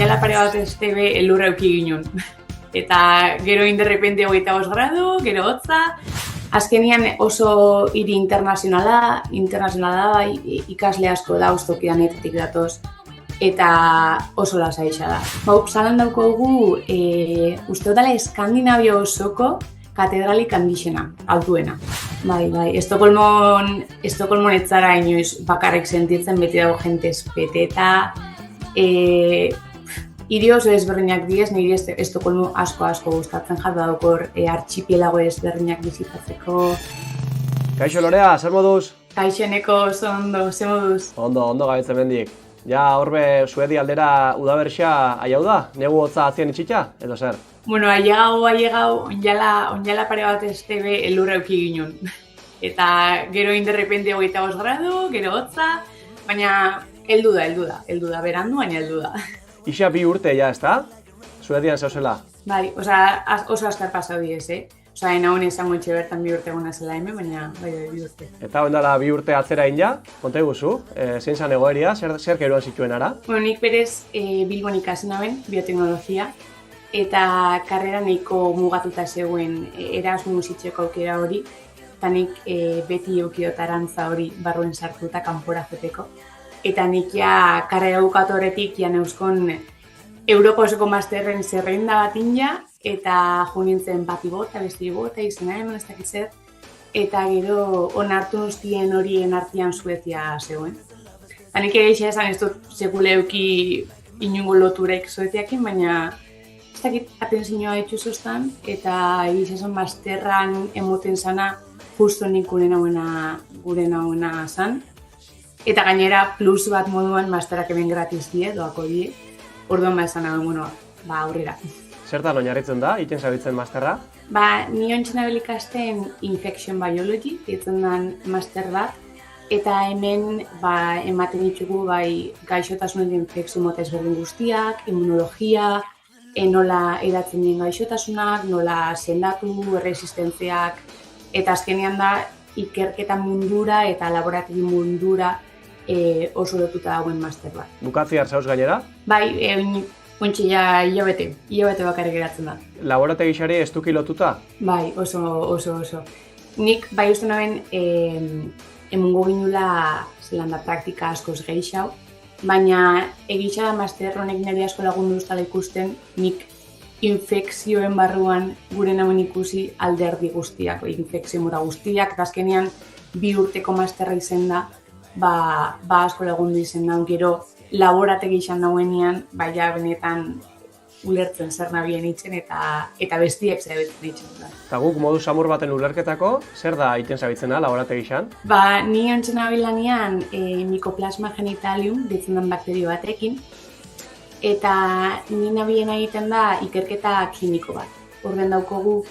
oinala pare bat estebe elurra euki ginen. Eta gero inderrepente 25 gradu, gero hotza. Azkenian oso hiri internazionala bai, ikasle asko da, tokidanetatik datoz. Eta oso lasaixa da. Zalan daukogu, uste dela Eskandinavia osoko katedralik handixena, altuena. Bai, Estokolmon ez zara inoiz bakarrik sentitzen, beti dago jente espeteta. Hiri oso ezberdinak diez, niri Estokolmo asko gustatzen jat badokor artxipielago ezberdinak bizitatzeko. Kaixo Lorea, zer moduz? Kaixo Eneko, oso ondo, ze moduz? Ondo gabetzen mendik. Ja, horbe Suedi aldera udaberxa aiau da? Negu hotza azien itxitxa, edo zer? Bueno, ailegau, oinala pare bat estebe elurra euki ginen. Eta gero inderrepente 25 gradu, gero hotza, baina heldu da, berandu, baina heldu da. Ixa 2 urte ja, ezta? Suedian zauzela? Bai, oso azkar pasau diez, nahoen esango etxe bertan 2 urte gona zela hemen, baina bai, 2 urte. Eta ondala 2 urte atzera ja, konta iguzu, zein zan egoeria, zer keruan zituen ara? Bueno, nik berez Bilbon ikasi naben, bioteknologia, eta karrera nahiko mugatuta zegoen Erasmus itxeko aukera hori, eta nik beti eukiot arantza hori barruen sartu eta kanpora joteko. Eta nik ja karrera bukatu horretik ja neuskon Europa osoko masterren zerrenda bat inja, eta jo nintzen bati bota, besti bota, izena eman ez dakitzer, eta gero onartu nuztien horien artean Suezia zegoen. Eta nik egia esan ez dut sekule euki inungo loturek Sueziakin, baina ez dakit atentzioa etxuzostan, eta egia esan masterran emoten zana justo nik gure nahuena zan. Eta gainera plus bat moduan masterak hemen gratis die, doako die. Orduan esan nagoen, aurrera. Zertan oinarritzen da, iten zabitzen masterra? Ni ontzen abel ikasten Infection Biology, ditzen den master bat. Eta hemen ematen ditugu gaixotasunen infekzio mota ezberdin guztiak, immunologia, nola edatzen dien gaixotasunak, nola sendatu, resistentziak. Eta azkenean da ikerketa mundura eta laborategi mundura oso lotuta dagoen master bat. Bukatziar zauz gainera? Bai, ontsi ja hilabete bakarrik geratzen da. Laborategi xari estuki lotuta? Bai, oso. Nik bai uste naben emungo ginula zelan da praktika askoz gehiago, baina egitza da master honek nire asko lagundu ustala ikusten nik infekzioen barruan gure nauen ikusi alderdi guztiak, infekzio mura guztiak, eta azkenean 2 urteko masterra izen da, asko lagundu izen da, gero laborategi izan dauenean, ja benetan ulertzen zer nabien itzen eta bestiek zabetzen itzen da. Eta guk modu samur baten ulerketako, zer da iten zabitzena laborategi izan? Ni ontzen abilanean Mycoplasma genitalium, ditzen den bakterio batekin, eta ni nabien egiten da ikerketa klimiko bat. Horren daukogu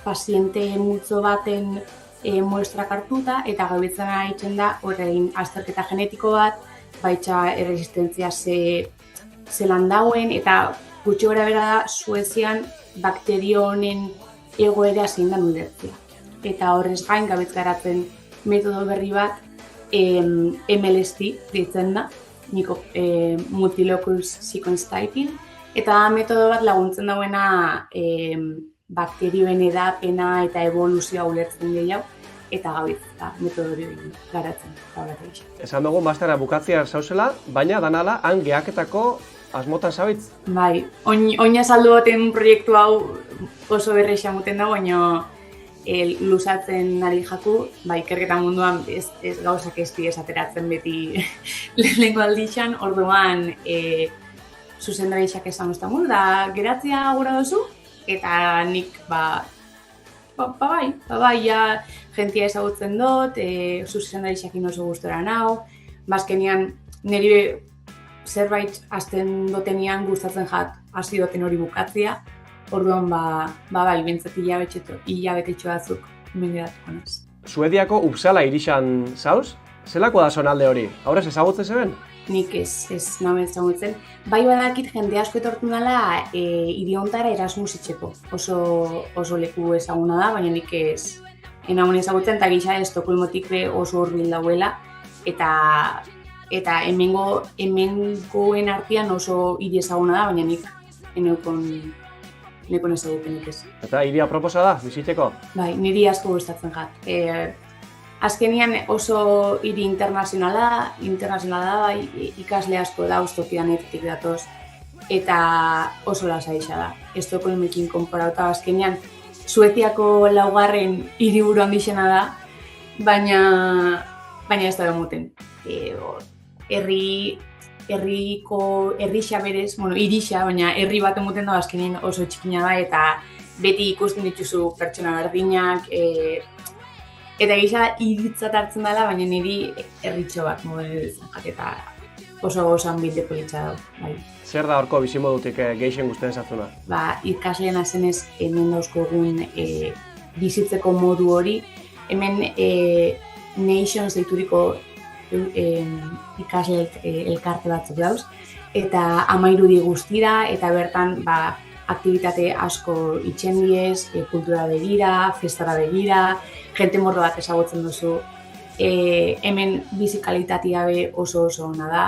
paziente multzo baten muestrak hartuta eta gaubitzen egiten da horrein azterketa genetiko bat, baitza erresistentzia zelan dauen eta gutxi gora bera da Suezian bakterio honen egoera zein da ulertzea. Eta horrez gain gabitz garatzen metodo berri bat MLST ditzen da, Multilocus Sequence Typing, eta metodo bat laguntzen dauena bakterioen edapena eta evoluzioa ulertzen gehiago, eta gabitz metodo hori garatzen. Esan dugu masterra bukatziar zauzela, baina danala han geaketako asmotan zabitz? Bai, oina saldu baten proiektu hau oso berreixa muten da, baina luzatzen ari jaku, ikerketa munduan ez gauzak ez ateratzen beti lehenko aldixan, orduan zuzendareixak esan ustamul, da geratzea gura duzu, eta nik ja jentia ezagutzen dut, zuzendareixakin oso gustora nau, bazkenian niri zerbait azten dotenean gustatzen jat hasi doten hori bukatzea, orduan bintzat hilabetetxo batzuk mengeratuko naz. Suediako Uppsala irixan zauz? Zelako da zonalde hori? Aurrez ezagutzen zeben? Nik ez namen ezagutzen. Bai badakit jende asko etortu dela idiontara Erasmus itxeko. Oso leku ezaguna da, baina nik ez enamen ezagutzen eta gisa Estokolmotik oso hurbil dauela eta eta hemengoen artean oso hiri ezaguna da, baina nik enekon ezagupenik ez. Eta hiri aproposa da, bizitzeko? Bai, niri asko gustatzen jat. Azkenian oso hiri internazionala da, bai, ikasle asko da, tokidanetik datoz, eta oso lasaixa da. Estokolmekin konparatuta azkenian Sueziako laugarren hiriburu handixena da, baina ez da muten. Herrixa berez, hirixa, baina herri bat emuten da azkenean oso txikina da, eta beti ikusten dituzu pertsona berdinak, eta gisa hiritzat hartzen dela, baina niri herritxo bat eta oso ambiente politxa da. Bai. Zer da horko bizimodutik gehixen guztien zatzuna? Ikaslean azenez hemen dauzkogun bizitzeko modu hori, hemen Nations deituriko ikasle elkarte batzuk dauz, eta 13 guztira, eta bertan aktibitate asko itxen diez, kultura begira, festara begira, jente mordo bat ezagutzen duzu. Hemen bizi kalitatea be oso ona da,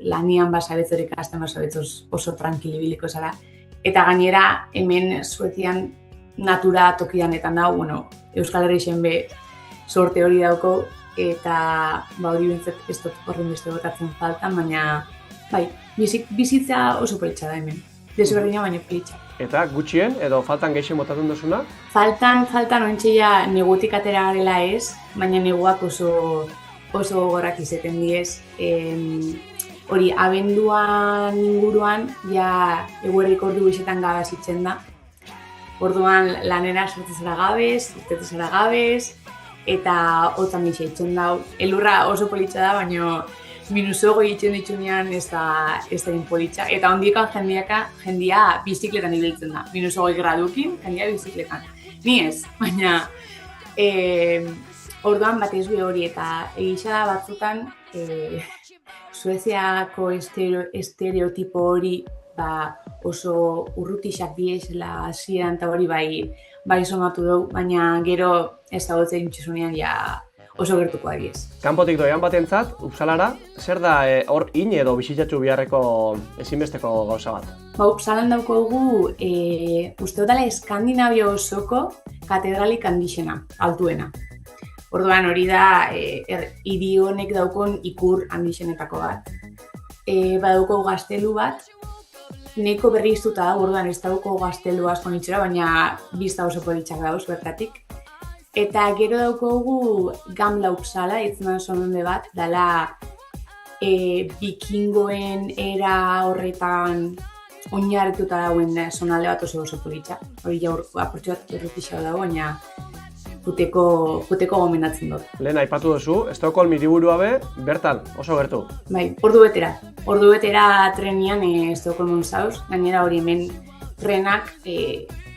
lanian basabetzorik ikasten basabetzoz oso tranquilibiliko zara. Eta gainera, hemen Suezian natura tokidanetan da, Euskal Herrixen be sorte hori dauko, eta hori bintzat ez dut horren beste botatzen faltan, baina bai, bizitza oso politxa da hemen. Desberdina baina politxa. Eta gutxien edo faltan gehixen botatzen duzuna? Faltan ointxeia negutik atera garela ez, baina neguak oso gorrak izaten diez. Hori, abenduan inguruan, ja eguerrik ordu bizetan gabez itzen da. Orduan lanera sartzen zara gabez, irtetzen zara gabez, eta hotzan dixe itzen da. Elurra oso politxa da, baina -20 itzen ditzunean ez da politxa. Eta ondiekan jendia bizikletan ibiltzen da. -20 gradukin, jendia bizikletan. Ni ez, baina orduan batez be hori, eta egisa da batzutan Sueziako estereotipo hori oso urrutixak diezela hasieran eta hori bai somatu dugu, baina gero ez da gotzen intxuzunean oso gertuko adiez. Kanpotik doian batentzat, Uppsalara, zer da hor in edo bizitzatu biharreko ezinbesteko gauza bat? Uppsalan daukogu, uste dela Eskandinavia osoko katedralik handixena, altuena. Orduan hori da hiri honek daukon ikur handixenetako bat. Badauko gaztelu bat, nahiko berriztuta da, orduan ez dauko gaztelu asko nitxera, baina bizta oso politxak dauz bertatik. Eta gero daukogu Gamla Uppsala, itzen sononde bat, dela bikingoen era horretan oinarrituta dauen zonalde bat oso politxak. Hori apurtxo bat errutixak dago, baina puteko gomendatzen dut. Lehen aipatu duzu, Estokolm hiriburua be, bertan, oso gertu. Bai, ordu betera trenian Estokolmon zauz, gainera hori hemen trenak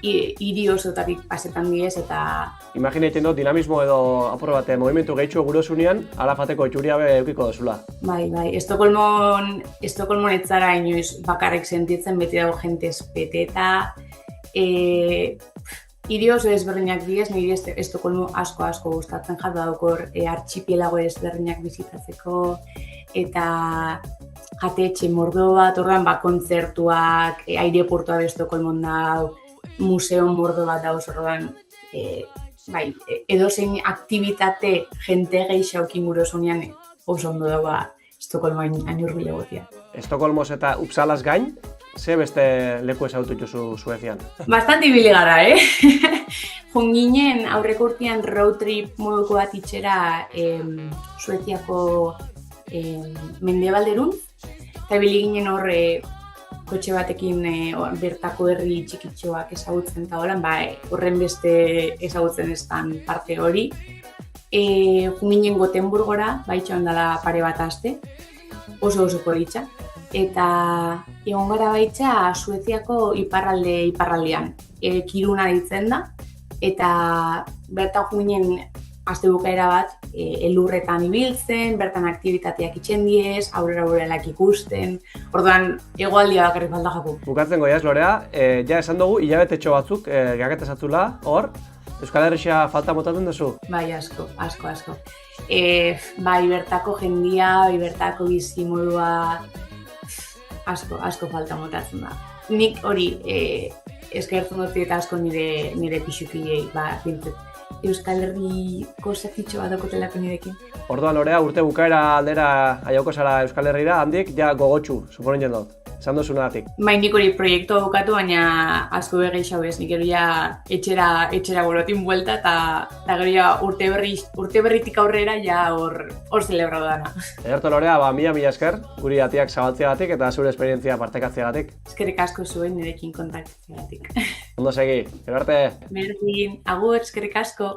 hiri osotatik pasetan diez eta... Imagina egiten dut, dinamismo edo apur bat, movimentu gehitxu gurosunean, alapateko itxuria be eukiko duzula. Bai, Estokolmon ez zara inoiz bakarrik sentitzen, beti dago jentez peteta, hiri oso ezberdinak diez, niri Estokolmo asko gustatzen jat, daukor artxipielago ezberdinak bizitatzeko, eta jatetxe mordo bat, orduan kontzertuak, aireportua Estokolmon dau, museo mordo bat dauz, orduan, edozein aktivitate jente gehixaukin gurosunean oso ondo dago Estokolmo hain hurbil egotia. Estokolmoz eta Uppsalaz gain, ze beste leku ezagutu dituzu Suezian? Bastante ibili gara, Joan ginen aurreko urtean road trip moduko bat itxera Sueziako mendebalderun, eta ibili ginen horre kotxe batekin bertako herri txikitxoak ezagutzen eta horren beste ezagutzen eztan parte hori. Joan ginen Gotemburgora, baitxoan dela pare bat aste, oso politxa. Eta egon gara baitxa Sueziako iparraldean. Kiruna ditzen da, eta bertan joan aste bukaera bat elurretan ibiltzen, bertan aktibitateak itxen diez, aurrera borealak ikusten, orduan hegoaldia bakarrik falta jaku. Bukatzen goiaz, Lorea, ja esan dugu hilabetetxo batzuk gaketezatzula hor, Euskal Herria falta motatzen duzu? Bai, asko. Bai, bertako jendia, bai, bertako bizimodua, asko falta motatzen da. Nik hori eskertzen dut eta asko nire pixukilei, Euskal Herriko zatitxo bat dakotelako nirekin. Orduan, Lorea, urte bukaera aldera aiauko zara Euskal Herrira, handik ja gogotsu, suponen jendot. Esan duzunatik. Bai, nik hori proiektua bukatu, baina asko begeixau ez. Nik gero ja etxera bolotin buelta, eta gero ja urte berritik aurrera ja hor zelebratu dana. Ederto, Lorea, mila esker, guri atiak zabaltzeagatik eta zure esperientzia partekatzeagatik. Eskerrik asko zuen nirekin kontaktatzeagatik. Ondo segi, gero arte. Berdin, agur, eskerrik asko.